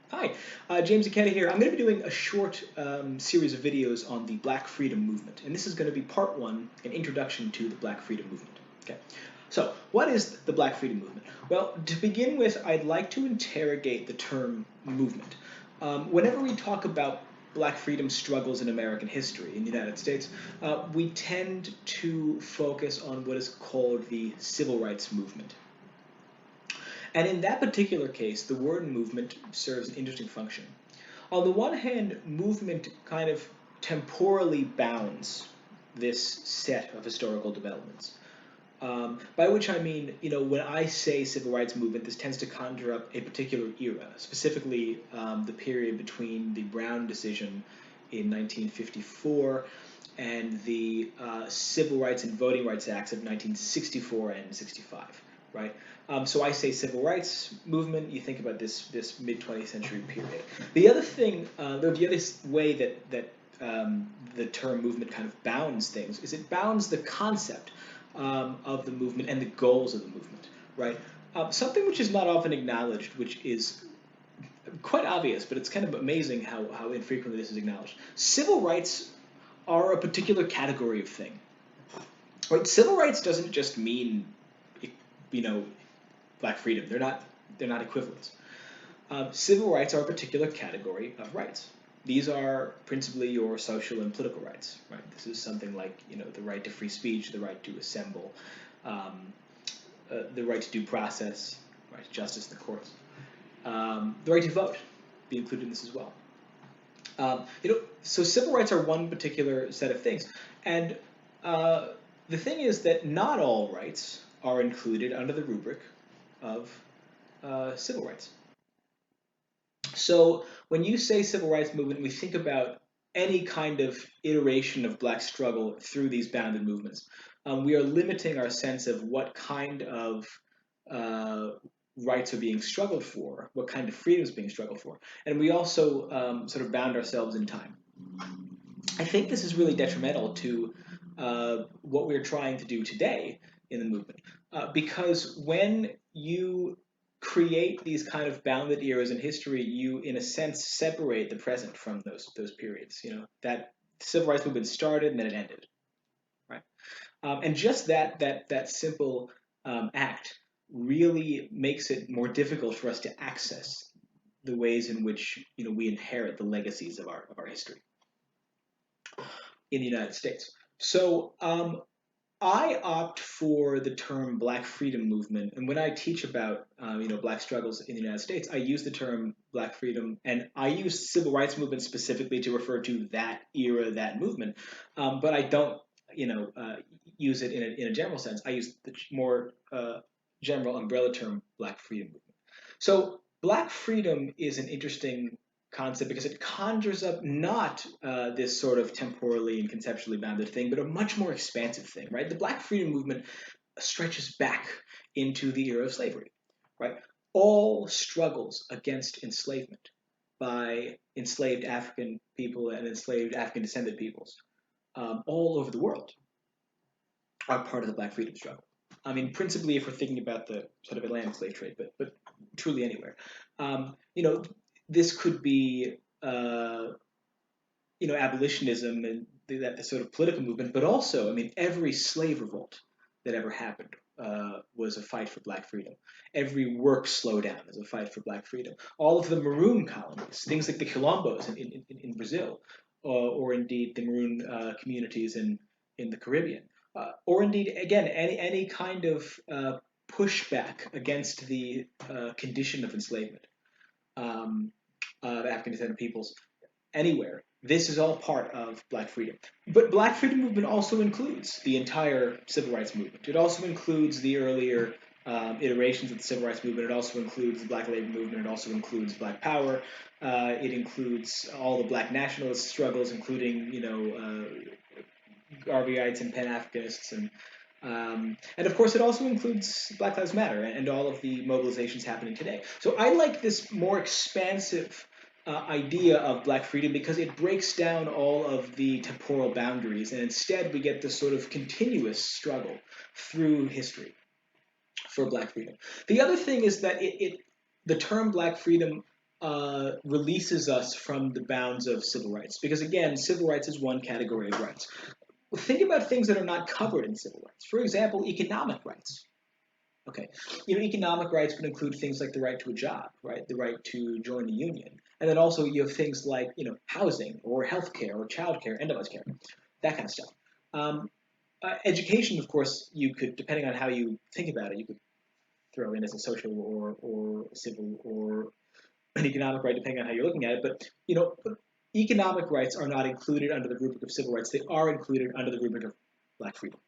Hi, James Ikeda here. I'm going to be doing a short series of videos on the Black Freedom Movement, and this is going to be part one, an introduction to the Black Freedom Movement. Okay, so what is the Black Freedom Movement? Well, to begin with, I'd like to interrogate the term movement. Whenever we talk about Black freedom struggles in American history in the United States, we tend to focus on what is called the Civil Rights Movement. And in that particular case, the word movement serves an interesting function. On the one hand, movement kind of temporally bounds this set of historical developments. By which I mean, when I say civil rights movement, this tends to conjure up a particular era, specifically the period between the Brown decision in 1954 and the Civil Rights and Voting Rights Acts of 1964 and 65, right? So I say civil rights movement. You think about this mid 20th century period. The other thing, the other way that the term movement kind of bounds things is it bounds the concept of the movement and the goals of the movement, right? Something which is not often acknowledged, which is quite obvious, but it's kind of amazing how infrequently this is acknowledged. Civil rights are a particular category of thing, right? Civil rights doesn't just mean, you know, black freedom. They're not equivalents. Civil rights are a particular category of rights. These are principally your social and political rights, right? This is something like the right to free speech, the right to assemble, um, the right to due process, right to justice in the courts, the right to vote, be included in this as well. So civil rights are one particular set of things, and uh, the thing is that not all rights are included under the rubric of civil rights. So when you say civil rights movement, we think about any kind of iteration of black struggle through these bounded movements. We are limiting our sense of what kind of uh, rights are being struggled for, what kind of freedoms being struggled for, and we also sort of bound ourselves in time. I think this is really detrimental to what we're trying to do today in the movement, because when you create these kind of bounded eras in history, you, in a sense, separate the present from those periods. That civil rights movement started and then it ended, right? And just that simple act really makes it more difficult for us to access the ways in which we inherit the legacies of our history in the United States. So I opt for the term Black Freedom Movement, and when I teach about Black struggles in the United States, I use the term Black Freedom, and I use Civil Rights Movement specifically to refer to that era, that movement. But I don't use it in a general sense. I use the more general umbrella term Black Freedom Movement. So Black freedom is an interesting concept because it conjures up not this sort of temporally and conceptually bounded thing, but a much more expansive thing, right? The Black freedom movement stretches back into the era of slavery, right? All struggles against enslavement by enslaved African people and enslaved African descended peoples all over the world are part of the Black freedom struggle. I mean, principally if we're thinking about the sort of Atlantic slave trade, but truly anywhere. You know, this could be abolitionism and that the sort of political movement, but also, I mean, every slave revolt that ever happened was a fight for black freedom. Every work slowdown is a fight for black freedom. All of the maroon colonies, things like the Quilombos in Brazil, or indeed the maroon communities in the Caribbean, or indeed, again, any kind of pushback against the condition of enslavement of African descended peoples anywhere. This is all part of Black freedom. But Black freedom movement also includes the entire civil rights movement. It also includes the earlier iterations of the civil rights movement. It also includes the Black labor movement. It also includes Black Power. It includes all the Black nationalist struggles, including Garveyites and Pan Africanists, and of course, it also includes Black Lives Matter and all of the mobilizations happening today. So I like this more expansive idea of Black freedom because it breaks down all of the temporal boundaries, and instead we get this sort of continuous struggle through history for Black freedom. The other thing is that the term Black freedom releases us from the bounds of civil rights. Because again, civil rights is one category of rights. Think about things that are not covered in civil rights. For example, economic rights. Okay, economic rights would include things like the right to a job, right, the right to join the union, and then also you have things like housing or healthcare or childcare, end-of-life care, that kind of stuff. Um, Education, of course, you could, depending on how you think about it, you could throw in as a social or civil or an economic right, depending on how you're looking at it. But economic rights are not included under the rubric of civil rights. They are included under the rubric of Black freedom.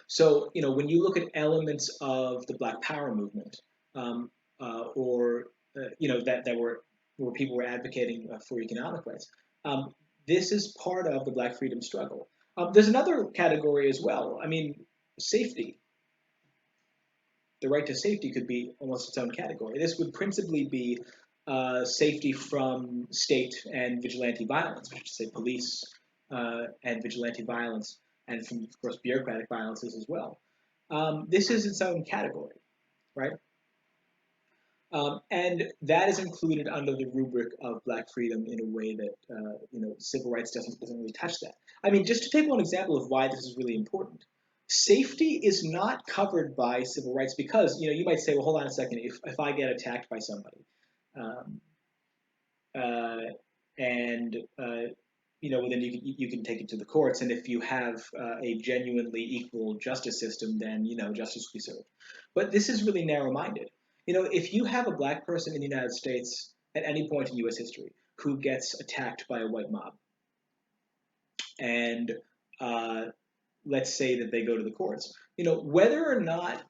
So, when you look at elements of the Black Power movement, or that were where people were advocating for economic rights, um, this is part of the Black freedom struggle. There's another category as well. I mean, safety. The right to safety could be almost its own category. This would principally be safety from state and vigilante violence, which is to say police and vigilante violence, and from, of course, bureaucratic violences as well. This is its own category, right? And that is included under the rubric of Black freedom in a way that civil rights doesn't really touch that. I mean, just to take one example of why this is really important, safety is not covered by civil rights because you might say, well, hold on a second, if I get attacked by somebody, um, uh, and then you can take it to the courts, and if you have a genuinely equal justice system, then justice will be served. But this is really narrow-minded. If you have a Black person in the United States at any point in U.S. history who gets attacked by a white mob, and uh, let's say that they go to the courts, whether or not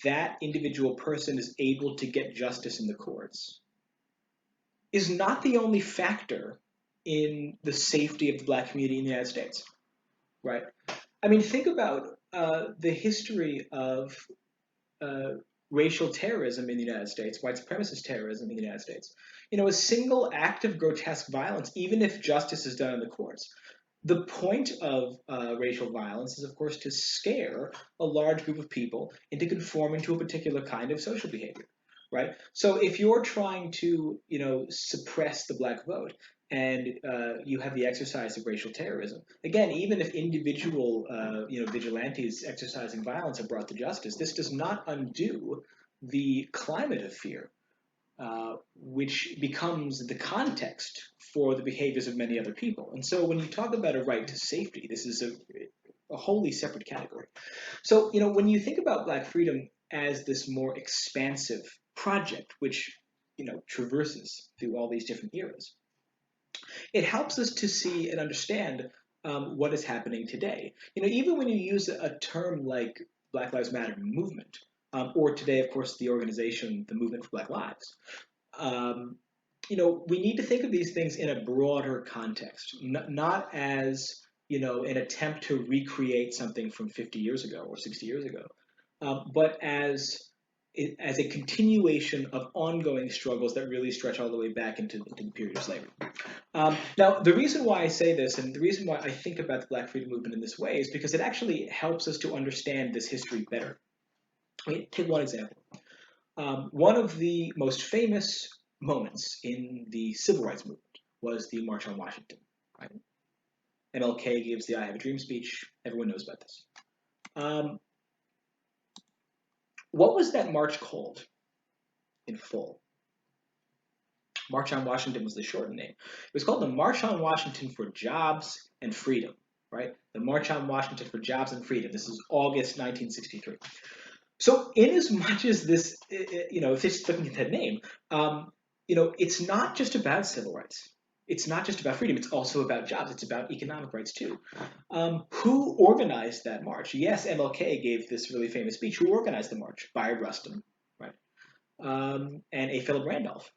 that individual person is able to get justice in the courts is not the only factor in the safety of the Black community in the United States, right? I mean, think about the history of uh, racial terrorism in the United States, white supremacist terrorism in the United States. A single act of grotesque violence, even if justice is done in the courts. The point of racial violence is, of course, to scare a large group of people into conforming to a particular kind of social behavior, right? So if you're trying to, suppress the Black vote, and you have the exercise of racial terrorism. Again, even if individual, vigilantes exercising violence are brought to justice, this does not undo the climate of fear, which becomes the context for the behaviors of many other people. And so when you talk about a right to safety, this is a wholly separate category. So, when you think about Black freedom as this more expansive project, which, traverses through all these different eras, it helps us to see and understand what is happening today. Even when you use a term like Black Lives Matter movement, or today, of course, the organization, the Movement for Black Lives, um, we need to think of these things in a broader context, not as an attempt to recreate something from 50 years ago or 60 years ago, but as a continuation of ongoing struggles that really stretch all the way back into the period of slavery. Now, the reason why I say this, and the reason why I think about the Black freedom movement in this way, is because it actually helps us to understand this history better. Take one example. One of the most famous moments in the civil rights movement was the March on Washington. Right? MLK gives the "I Have a Dream" speech. Everyone knows about this. What was that march called in full? March on Washington was the shortened name. It was called the March on Washington for Jobs and Freedom, right? The March on Washington for Jobs and Freedom. This is August 1963. So, in as much as this, if it's looking at that name, it's not just about civil rights. It's not just about freedom. It's also about jobs. It's about economic rights too. Who organized that march? Yes, MLK gave this really famous speech. Who organized the march? Bayard Rustin, right? And A. Philip Randolph,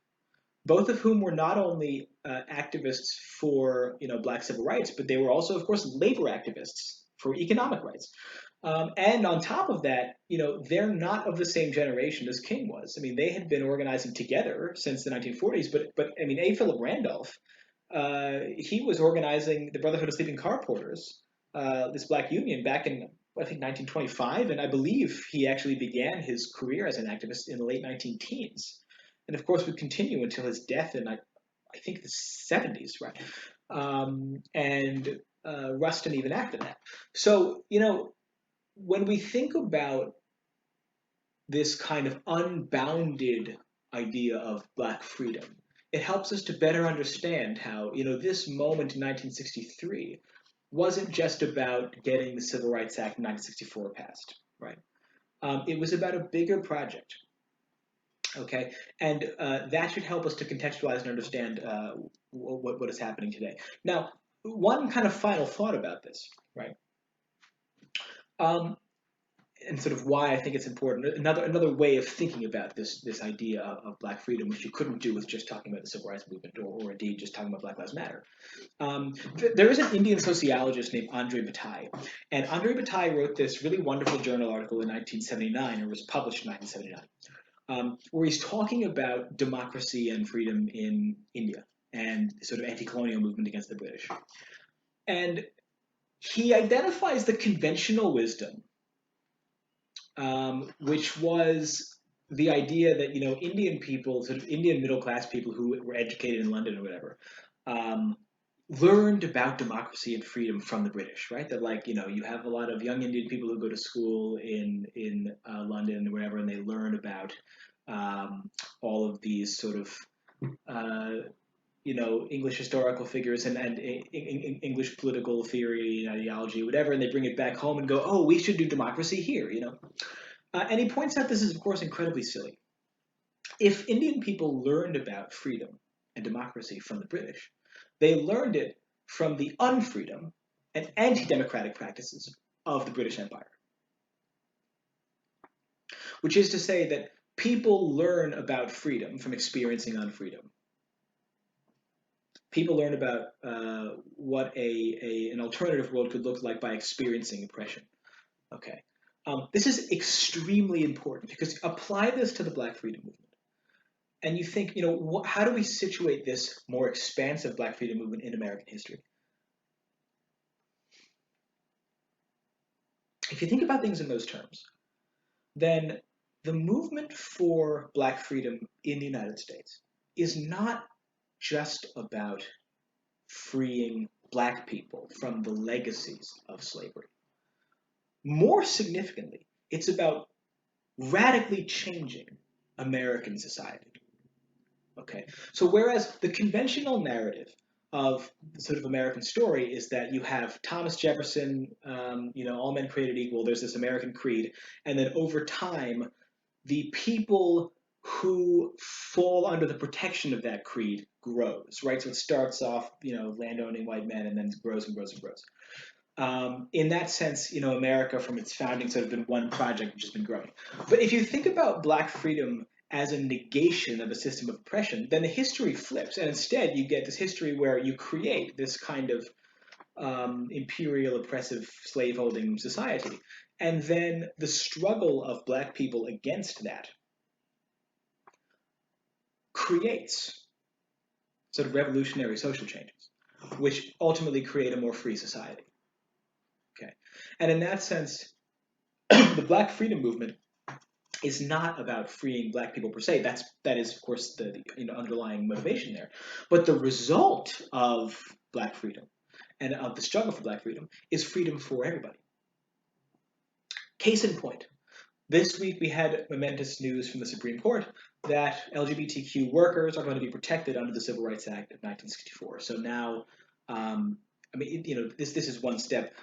both of whom were not only activists for Black civil rights, but they were also, of course, labor activists for economic rights. And on top of that, they're not of the same generation as King was. I mean, they had been organizing together since the 1940s, but I mean, A. Philip Randolph, he was organizing the Brotherhood of Sleeping Car Porters, this Black union, back in I think 1925, and I believe he actually began his career as an activist in the late 19 teens. and of course would continue until his death in I think the 70s, right? And Rustin even after that. So, when we think about this kind of unbounded idea of black freedom, it helps us to better understand how, this moment in 1963 wasn't just about getting the Civil Rights Act of 1964 passed, right? It was about a bigger project, okay? And that should help us to contextualize and understand what is happening today. Now, one kind of final thought about this, right? Um, and sort of why I think it's important. Another way of thinking about this idea of black freedom, which you couldn't do with just talking about the civil rights movement, or indeed just talking about Black Lives Matter. There is an Indian sociologist named Andre Bataille, and Andre Bataille wrote this really wonderful journal article in 1979, or was published in 1979, where he's talking about democracy and freedom in India and sort of anti-colonial movement against the British. And he identifies the conventional wisdom, which was the idea that Indian people, sort of Indian middle class people who were educated in London or whatever, learned about democracy and freedom from the British, right? That you have a lot of young Indian people who go to school in London or whatever, and they learn about all of these sort of English historical figures and English political theory and ideology, whatever, and they bring it back home and go, oh, we should do democracy here, and he points out this is, of course, incredibly silly. If Indian people learned about freedom and democracy from the British, they learned it from the unfreedom and anti-democratic practices of the British Empire. Which is to say that people learn about freedom from experiencing unfreedom. People learn about what an alternative world could look like by experiencing oppression. Okay, this is extremely important because apply this to the Black Freedom Movement, and you think, how do we situate this more expansive Black Freedom Movement in American history? If you think about things in those terms, then the movement for Black freedom in the United States is not just about freeing Black people from the legacies of slavery. More significantly, it's about radically changing American society. Okay, so whereas the conventional narrative of the sort of American story is that you have Thomas Jefferson, all men created equal, there's this American creed, and then over time, the people who fall under the protection of that creed grows, right? So it starts off, landowning white men, and then grows and grows and grows. In that sense, America from its founding sort of been one project which has been growing. But if you think about Black freedom as a negation of a system of oppression, then the history flips, and instead you get this history where you create this kind of imperial, oppressive, slaveholding society, and then the struggle of Black people against that creates sort of revolutionary social changes, which ultimately create a more free society. Okay, and in that sense, the Black freedom movement is not about freeing Black people per se. That is, of course, the underlying motivation there. But the result of Black freedom and of the struggle for Black freedom is freedom for everybody. Case in point, this week we had momentous news from the Supreme Court that LGBTQ workers are going to be protected under the Civil Rights Act of 1964. So now, this is one step.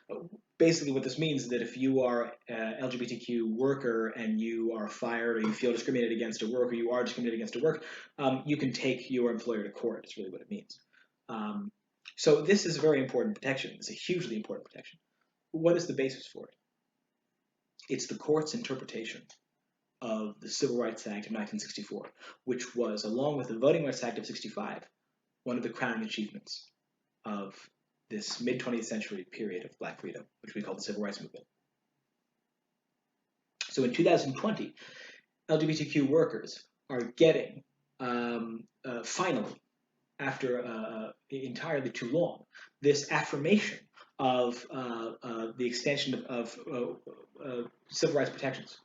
Basically, what this means is that if you are an LGBTQ worker and you are fired or you feel discriminated against at work, or you are discriminated against at work, you can take your employer to court. Is really what it means. So this is a very important protection. It's a hugely important protection. What is the basis for it? It's the court's interpretation of the Civil Rights Act of 1964, which was, along with the Voting Rights Act of 65, one of the crowning achievements of this mid-20th century period of Black freedom, which we call the Civil Rights Movement. So in 2020, LGBTQ workers are getting, finally, after entirely too long, this affirmation of the extension of civil rights protections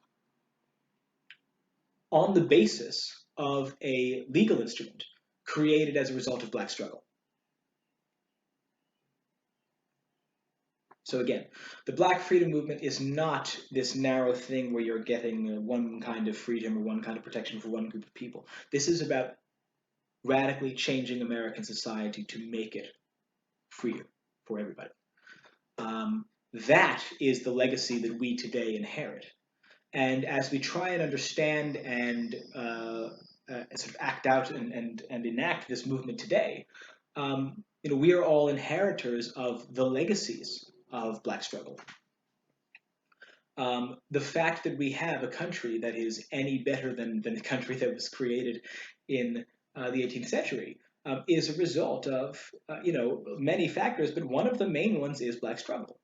on the basis of a legal instrument created as a result of black struggle. So again, the Black freedom movement is not this narrow thing where you're getting one kind of freedom or one kind of protection for one group of people. This is about radically changing American society to make it freer for everybody. That is the legacy that we today inherit. And as we try and understand and sort of act out and enact this movement today, we are all inheritors of the legacies of Black struggle. The fact that we have a country that is any better than the country that was created in the 18th century is a result of many factors, but one of the main ones is Black struggle,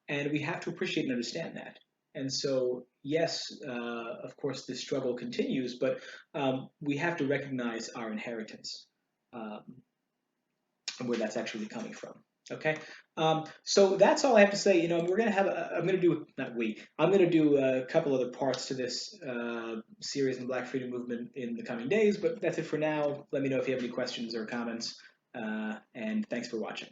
and we have to appreciate and understand that. And so, yes, of course, this struggle continues, but we have to recognize our inheritance um, and where that's actually coming from. Okay, so that's all I have to say. We're gonna have. I'm gonna do not we. I'm gonna do a couple other parts to this series on the Black Freedom Movement in the coming days. But that's it for now. Let me know if you have any questions or comments. And thanks for watching.